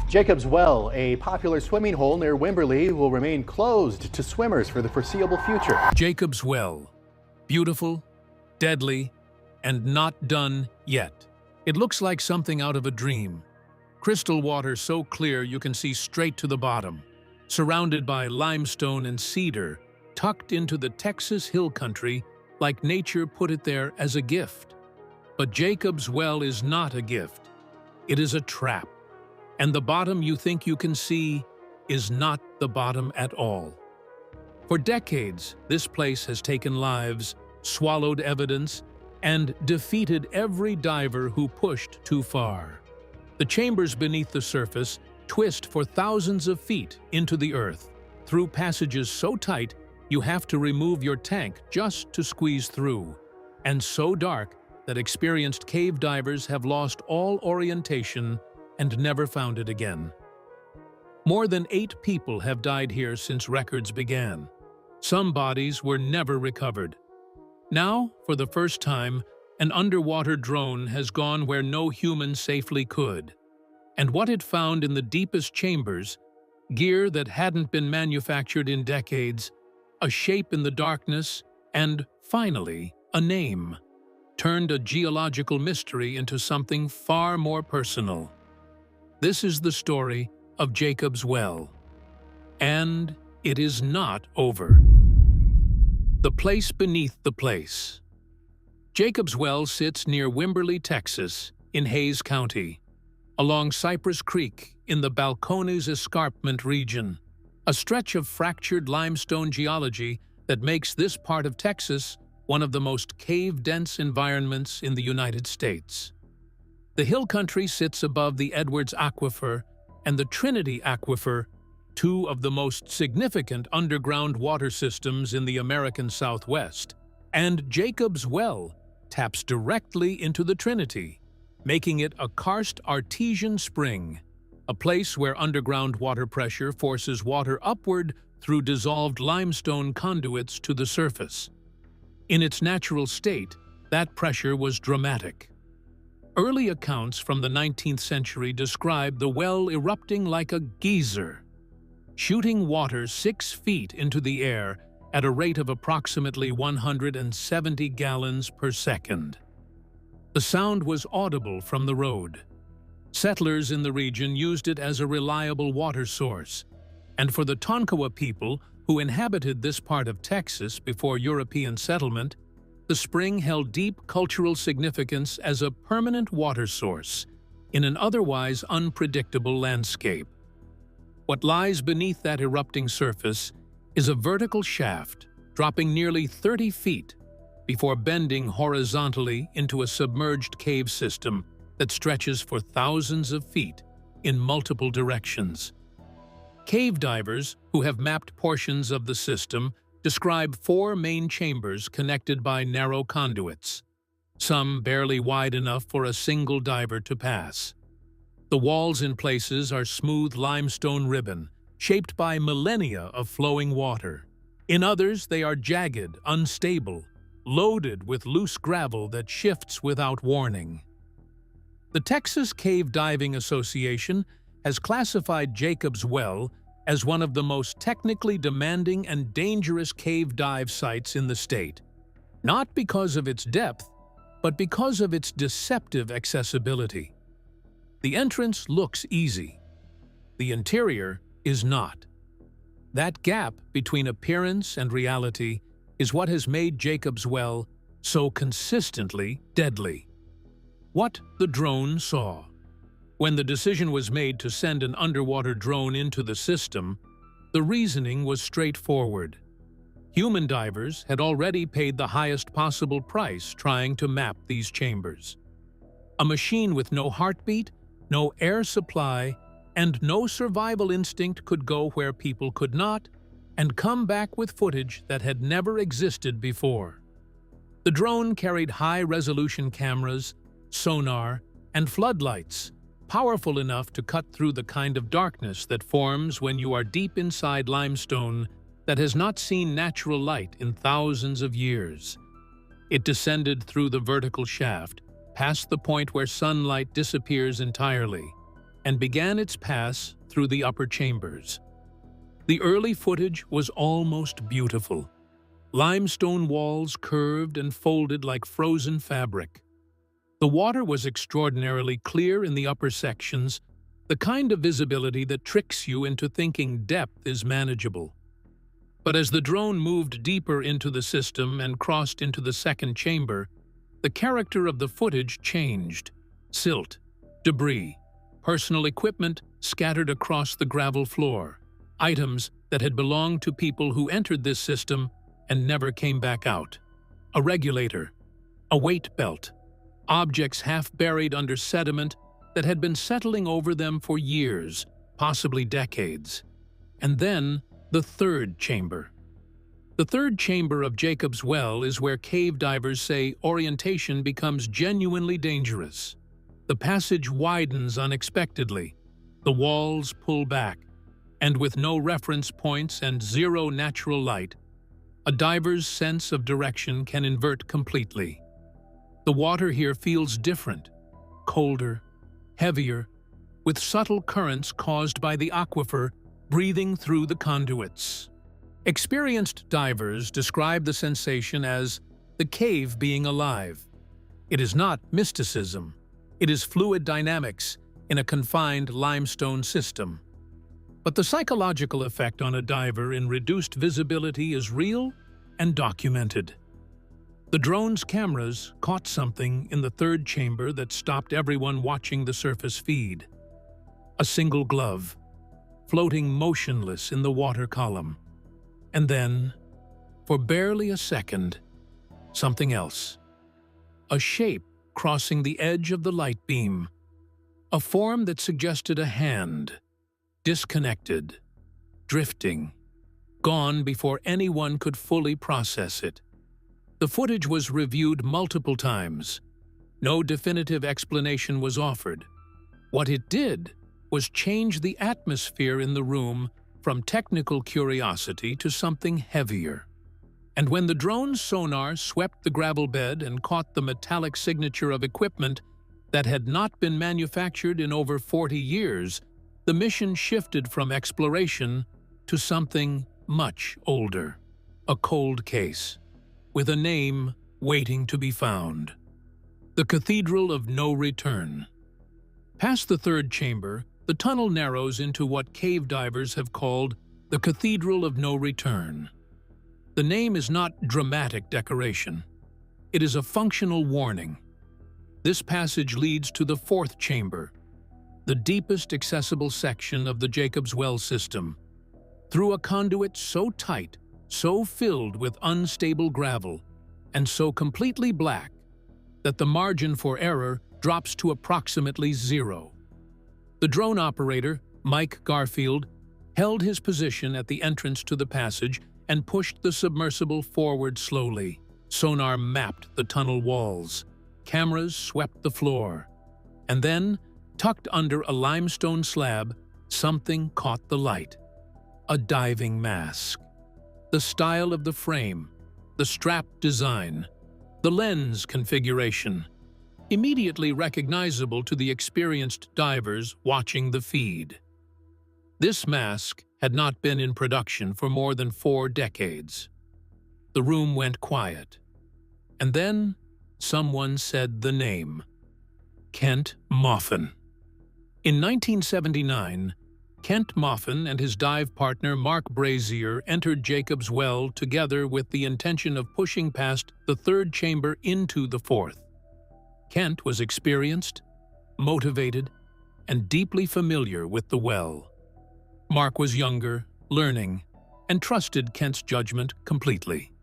Jacob's Well, a popular swimming hole near Wimberley, will remain closed to swimmers for the foreseeable future. Jacob's Well. Beautiful, deadly, and not done yet. It looks like something out of a dream. Crystal water so clear you can see straight to the bottom, surrounded by limestone and cedar, tucked into the Texas hill country like nature put it there as a gift. But Jacob's Well is not a gift. It is a trap. And the bottom you think you can see is not the bottom at all. For decades, this place has taken lives, swallowed evidence, and defeated every diver who pushed too far. The chambers beneath the surface twist for thousands of feet into the earth, through passages so tight you have to remove your tank just to squeeze through, and so dark that experienced cave divers have lost all orientation and never found it again. More than 8 people have died here since records began. Some bodies were never recovered. Now, for the first time, an underwater drone has gone where no human safely could. And what it found in the deepest chambers, gear that hadn't been manufactured in decades, a shape in the darkness, and, finally, a name, turned a geological mystery into something far more personal. This is the story of Jacob's Well. And it is not over. The place beneath the place. Jacob's Well sits near Wimberley, Texas, in Hays County, along Cypress Creek in the Balcones Escarpment region, a stretch of fractured limestone geology that makes this part of Texas one of the most cave-dense environments in the United States. The hill country sits above the Edwards Aquifer and the Trinity Aquifer, 2 of the most significant underground water systems in the American Southwest, and Jacob's Well taps directly into the Trinity, making it a karst artesian spring, a place where underground water pressure forces water upward through dissolved limestone conduits to the surface. In its natural state, that pressure was dramatic. Early accounts from the 19th century describe the well erupting like a geyser, shooting water 6 feet into the air at a rate of approximately 170 gallons per second. The sound was audible from the road. Settlers in the region used it as a reliable water source, and for the Tonkawa people who inhabited this part of Texas before European settlement, the spring held deep cultural significance as a permanent water source in an otherwise unpredictable landscape. What lies beneath that erupting surface is a vertical shaft dropping nearly 30 feet before bending horizontally into a submerged cave system that stretches for thousands of feet in multiple directions. Cave divers who have mapped portions of the system describe 4 main chambers connected by narrow conduits, some barely wide enough for a single diver to pass. The walls in places are smooth limestone ribbon, shaped by millennia of flowing water. In others, they are jagged, unstable, loaded with loose gravel that shifts without warning. The Texas Cave Diving Association has classified Jacob's Well as one of the most technically demanding and dangerous cave dive sites in the state, not because of its depth, but because of its deceptive accessibility. The entrance looks easy. The interior is not. That gap between appearance and reality is what has made Jacob's Well so consistently deadly. What the drone saw. When the decision was made to send an underwater drone into the system, the reasoning was straightforward. Human divers had already paid the highest possible price trying to map these chambers. A machine with no heartbeat, no air supply, and no survival instinct could go where people could not, and come back with footage that had never existed before. The drone carried high-resolution cameras, sonar, and floodlights, powerful enough to cut through the kind of darkness that forms when you are deep inside limestone that has not seen natural light in thousands of years. It descended through the vertical shaft, past the point where sunlight disappears entirely, and began its pass through the upper chambers. The early footage was almost beautiful. Limestone walls curved and folded like frozen fabric. The water was extraordinarily clear in the upper sections, the kind of visibility that tricks you into thinking depth is manageable. But as the drone moved deeper into the system and crossed into the second chamber, the character of the footage changed. Silt, debris, personal equipment scattered across the gravel floor, items that had belonged to people who entered this system and never came back out. A regulator, a weight belt, objects half buried under sediment that had been settling over them for years, possibly decades. And then the third chamber. The third chamber of Jacob's Well is where cave divers say orientation becomes genuinely dangerous. The passage widens unexpectedly, the walls pull back, and with no reference points and zero natural light, a diver's sense of direction can invert completely. The water here feels different, colder, heavier, with subtle currents caused by the aquifer breathing through the conduits. Experienced divers describe the sensation as the cave being alive. It is not mysticism. It is fluid dynamics in a confined limestone system. But the psychological effect on a diver in reduced visibility is real and documented. The drone's cameras caught something in the third chamber that stopped everyone watching the surface feed. A single glove, floating motionless in the water column. And then, for barely a second, something else. A shape crossing the edge of the light beam. A form that suggested a hand, disconnected, drifting, gone before anyone could fully process it. The footage was reviewed multiple times. No definitive explanation was offered. What it did was change the atmosphere in the room from technical curiosity to something heavier. And when the drone's sonar swept the gravel bed and caught the metallic signature of equipment that had not been manufactured in over 40 years, the mission shifted from exploration to something much older. A cold case, with a name waiting to be found. The Cathedral of No Return. Past the third chamber, the tunnel narrows into what cave divers have called the Cathedral of No Return. The name is not dramatic decoration. It is a functional warning. This passage leads to the fourth chamber, the deepest accessible section of the Jacob's Well system. Through a conduit so tight, so filled with unstable gravel, and so completely black that the margin for error drops to approximately zero. The drone operator, Mike Garfield, held his position at the entrance to the passage and pushed the submersible forward slowly. Sonar mapped the tunnel walls. Cameras swept the floor. And then, tucked under a limestone slab, something caught the light. A diving mask. The style of the frame, the strap design, the lens configuration, immediately recognizable to the experienced divers watching the feed. This mask had not been in production for more than 4 decades. The room went quiet. And then someone said the name. Kent Moffin. In 1979, Kent Moffin and his dive partner Mark Brazier entered Jacob's Well together with the intention of pushing past the third chamber into the fourth. Kent was experienced, motivated, and deeply familiar with the well. Mark was younger, learning, and trusted Kent's judgment completely.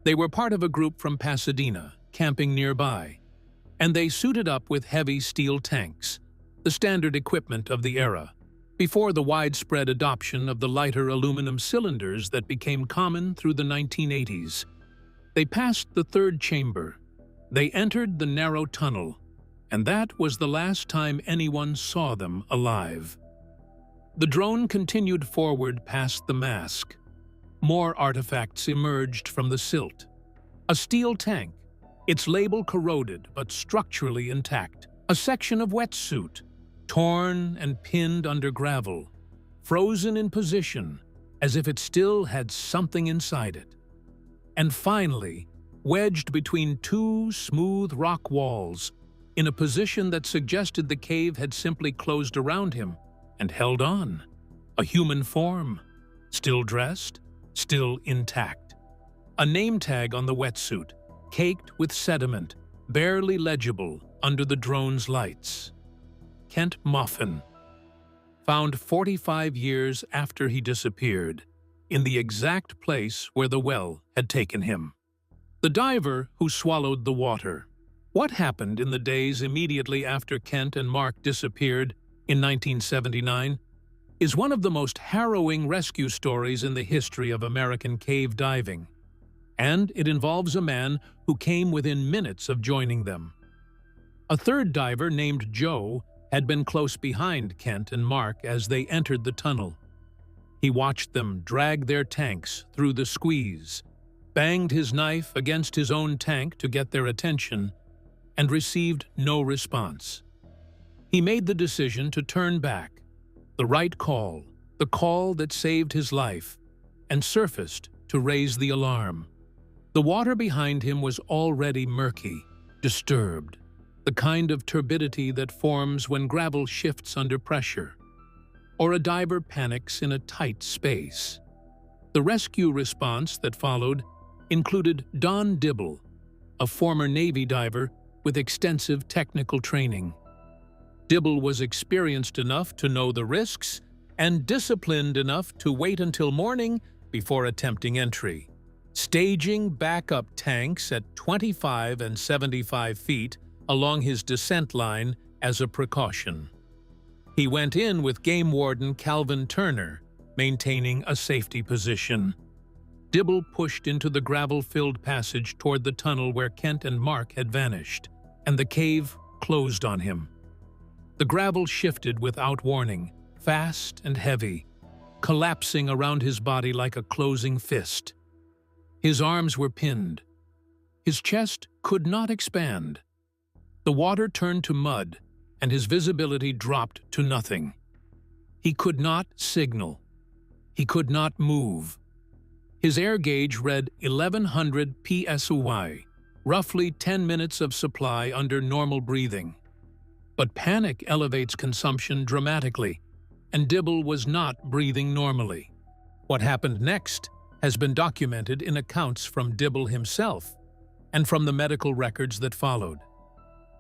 They were part of a group from Pasadena, camping nearby, and they suited up with heavy steel tanks, the standard equipment of the era, before the widespread adoption of the lighter aluminum cylinders that became common through the 1980s. They passed the third chamber. They entered the narrow tunnel, and that was the last time anyone saw them alive. The drone continued forward past the mask. More artifacts emerged from the silt. A steel tank, its label corroded but structurally intact. A section of wetsuit, torn and pinned under gravel, frozen in position as if it still had something inside it. And finally, wedged between two smooth rock walls, in a position that suggested the cave had simply closed around him and held on. A human form, still dressed, still intact. A name tag on the wetsuit, caked with sediment, barely legible under the drone's lights. Kent Moffin, found 45 years after he disappeared, in the exact place where the well had taken him. The diver who swallowed the water. What happened in the days immediately after Kent and Mark disappeared in 1979 is one of the most harrowing rescue stories in the history of American cave diving, and it involves a man who came within minutes of joining them. A third diver named Joe had been close behind Kent and Mark as they entered the tunnel. He watched them drag their tanks through the squeeze, banged his knife against his own tank to get their attention, and received no response. He made the decision to turn back, the right call, the call that saved his life, and surfaced to raise the alarm. The water behind him was already murky, disturbed, the kind of turbidity that forms when gravel shifts under pressure, or a diver panics in a tight space. The rescue response that followed included Don Dibble, a former Navy diver with extensive technical training. Dibble was experienced enough to know the risks and disciplined enough to wait until morning before attempting entry, staging backup tanks at 25 and 75 feet along his descent line as a precaution. He went in with game warden Calvin Turner, maintaining a safety position. Dibble pushed into the gravel-filled passage toward the tunnel where Kent and Mark had vanished, and the cave closed on him. The gravel shifted without warning, fast and heavy, collapsing around his body like a closing fist. His arms were pinned. His chest could not expand. The water turned to mud, and his visibility dropped to nothing. He could not signal. He could not move. His air gauge read 1100 psi, roughly 10 minutes of supply under normal breathing. But panic elevates consumption dramatically, and Dibble was not breathing normally. What happened next has been documented in accounts from Dibble himself and from the medical records that followed.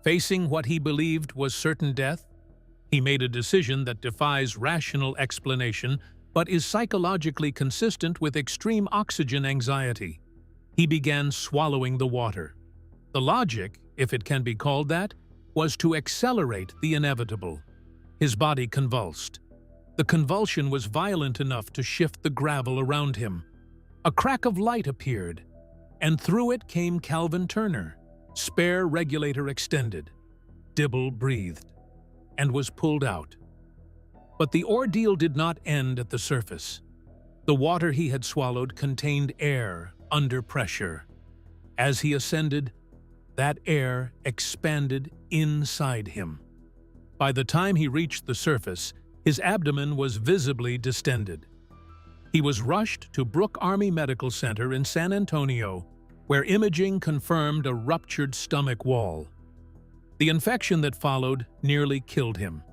Facing what he believed was certain death, he made a decision that defies rational explanation but is psychologically consistent with extreme oxygen anxiety. He began swallowing the water. The logic, if it can be called that, was to accelerate the inevitable. His body convulsed. The convulsion was violent enough to shift the gravel around him. A crack of light appeared, and through it came Calvin Turner, spare regulator extended. Dibble breathed and was pulled out. But the ordeal did not end at the surface. The water he had swallowed contained air under pressure. As he ascended, that air expanded inside him. By the time he reached the surface, his abdomen was visibly distended. He was rushed to Brooke Army Medical Center in San Antonio, where imaging confirmed a ruptured stomach wall. The infection that followed nearly killed him.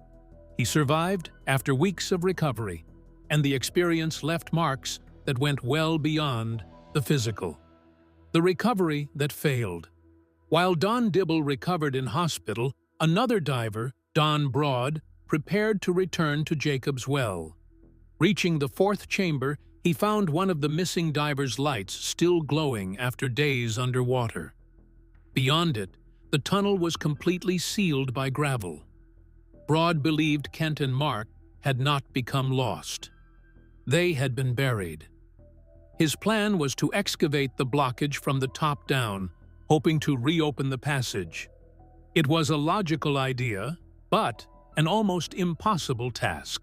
He survived after weeks of recovery, and the experience left marks that went well beyond the physical. The recovery that failed. While Don Dibble recovered in hospital, another diver, Don Broad, prepared to return to Jacob's Well. Reaching the fourth chamber, he found one of the missing diver's lights still glowing after days underwater. Beyond it, the tunnel was completely sealed by gravel. Broad believed Kent and Mark had not become lost. They had been buried. His plan was to excavate the blockage from the top down, hoping to reopen the passage. It was a logical idea, but an almost impossible task.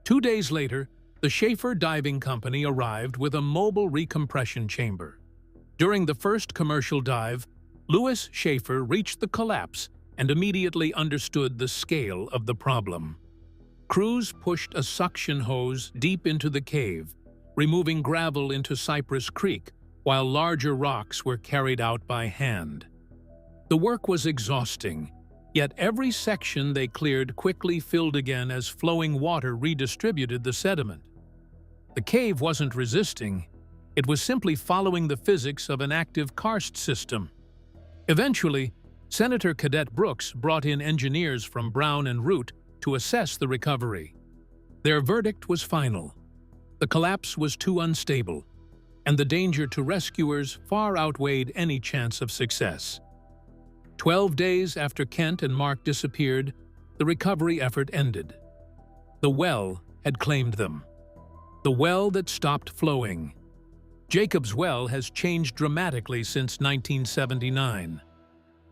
2 days later, the Schaefer Diving Company arrived with a mobile recompression chamber. During the first commercial dive, Louis Schaefer reached the collapse and immediately understood the scale of the problem. Crews pushed a suction hose deep into the cave, removing gravel into Cypress Creek, while larger rocks were carried out by hand. The work was exhausting, yet every section they cleared quickly filled again as flowing water redistributed the sediment. The cave wasn't resisting, it was simply following the physics of an active karst system. Eventually, Senator Cadet Brooks brought in engineers from Brown and Root to assess the recovery. Their verdict was final. The collapse was too unstable, and the danger to rescuers far outweighed any chance of success. 12 days after Kent and Mark disappeared, the recovery effort ended. The well had claimed them. The well that stopped flowing. Jacob's Well has changed dramatically since 1979.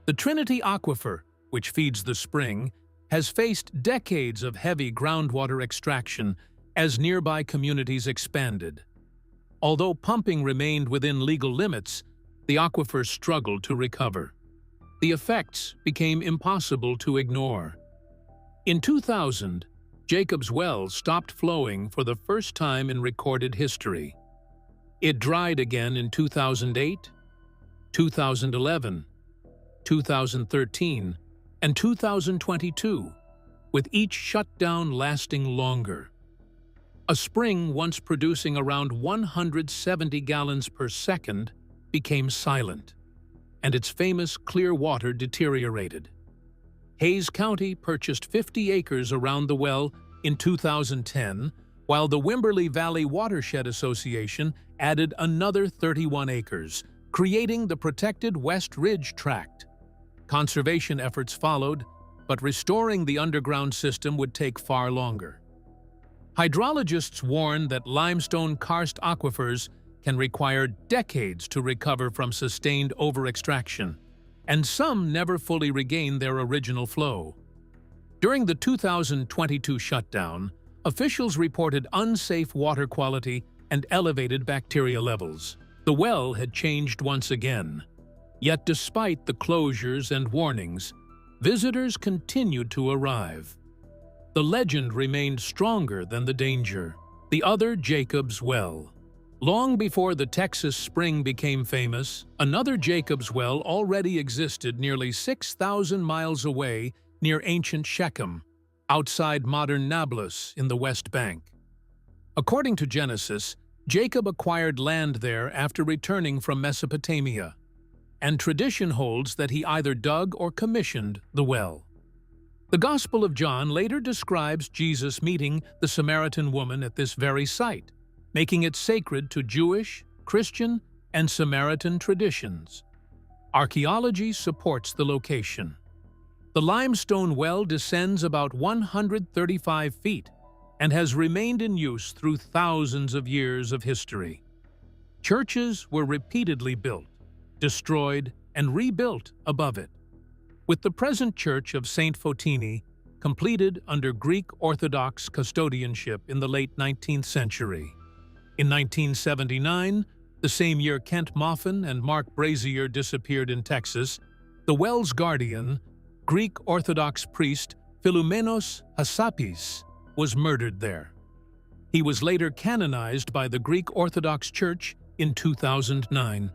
The Trinity Aquifer, which feeds the spring, has faced decades of heavy groundwater extraction as nearby communities expanded. Although pumping remained within legal limits, the aquifer struggled to recover. The effects became impossible to ignore. In 2000, Jacob's Well stopped flowing for the first time in recorded history. It dried again in 2008, 2011, 2013, and 2022, with each shutdown lasting longer. A spring once producing around 170 gallons per second became silent, and its famous clear water deteriorated. Hayes County purchased 50 acres around the well in 2010, while the Wimberley Valley Watershed Association added another 31 acres, creating the protected West Ridge Tract. Conservation efforts followed, but restoring the underground system would take far longer. Hydrologists warn that limestone karst aquifers can require decades to recover from sustained overextraction, and some never fully regain their original flow. During the 2022 shutdown, officials reported unsafe water quality and elevated bacteria levels. The well had changed once again. Yet despite the closures and warnings, visitors continued to arrive. The legend remained stronger than the danger. The other Jacob's Well. Long before the Texas Spring became famous, another Jacob's Well already existed nearly 6,000 miles away near ancient Shechem, outside modern Nablus in the West Bank. According to Genesis, Jacob acquired land there after returning from Mesopotamia, and tradition holds that he either dug or commissioned the well. The Gospel of John later describes Jesus meeting the Samaritan woman at this very site, making it sacred to Jewish, Christian, and Samaritan traditions. Archaeology supports the location. The limestone well descends about 135 feet and has remained in use through thousands of years of history. Churches were repeatedly built, destroyed, and rebuilt above it, with the present church of St. Fotini completed under Greek Orthodox custodianship in the late 19th century. In 1979, the same year Kent Moffin and Mark Brazier disappeared in Texas, the well's guardian, Greek Orthodox priest Philoumenos Hassapis, was murdered there. He was later canonized by the Greek Orthodox Church in 2009.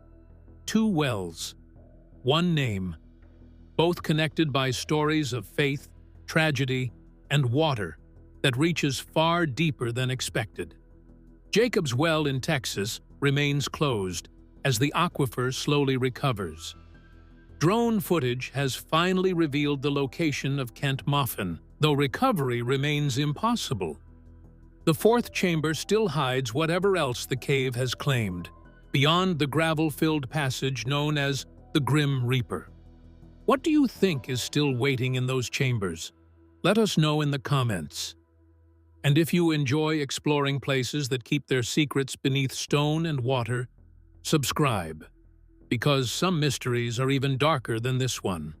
Two wells, one name, both connected by stories of faith, tragedy, and water that reaches far deeper than expected. Jacob's Well in Texas remains closed as the aquifer slowly recovers. Drone footage has finally revealed the location of Kent Moffin, though recovery remains impossible. The fourth chamber still hides whatever else the cave has claimed, beyond the gravel-filled passage known as the Grim Reaper. What do you think is still waiting in those chambers? Let us know in the comments. And if you enjoy exploring places that keep their secrets beneath stone and water, subscribe, because some mysteries are even darker than this one.